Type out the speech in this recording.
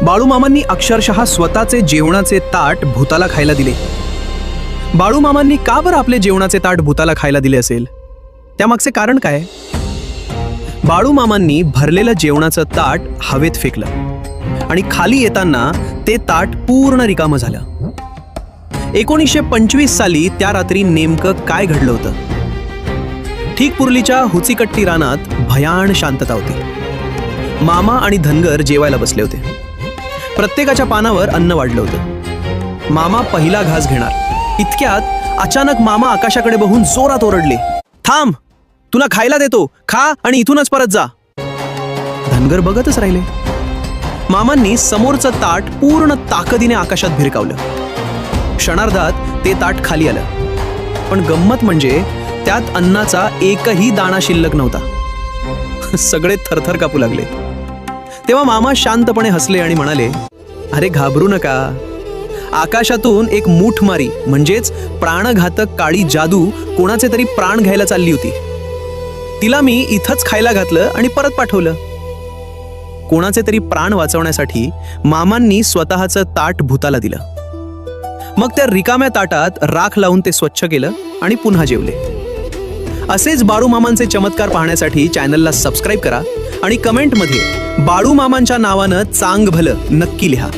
बाळूमामांनी अक्षरशः स्वतःचे जेवणाचे ताट भूताला खायला दिले. बाळूमामांनी का बरं आपले जेवणाचे ताट भूताला खायला दिले असेल? त्यामागचे कारण काय? बाळूमामांनी भरलेलं जेवणाचं ताट हवेत फेकलं आणि खाली येताना ते ताट पूर्ण रिकामं झालं. 1925 साली त्या रात्री नेमकं काय घडलं होतं? ठीक पुर्लीच्या हुचीकट्टी रानात भयान शांतता होती. मामा आणि धनगर जेवायला बसले होते. प्रत्येकाच्या पानावर अन्न वाढलं होतं. मामा पहिला घास घेणार इतक्यात अचानक मामा आकाशाकडे बघून जोरात ओरडले, थांब, तुला खायला देतो, खा आणि इथूनच परत जा. धनगर बघतच राहिले. मामांनी समोरचं ताट पूर्ण ताकदीने आकाशात भिरकावलं. क्षणार्धात ते ताट खाली आलं. पण गंमत म्हणजे त्यात अन्नाचा एकही दाणा शिल्लक नव्हता. सगळे थरथर कापू लागले. तेव्हा मामा शांतपणे हसले आणि म्हणाले, अरे घाबरू नका. आकाशातून एक मूठमारी म्हणजेच प्राणघातक काळी जादू कोणाचे तरी प्राण घ्यायला चालली होती. तिला मी इथंच खायला घातलं आणि परत पाठवलं. कोणाचे तरी प्राण वाचवण्यासाठी मामांनी स्वतःचं ताट भूताला दिलं. मग त्या रिकाम्या ताटात राख लावून ते स्वच्छ केलं आणि पुन्हा जेवले. असेच बाळूमामांचे चमत्कार पाहण्यासाठी चॅनलला सबस्क्राईब करा आणि कमेंटमध्ये बाळूमामांच्या नावानं चांग भलं नक्की लिहा.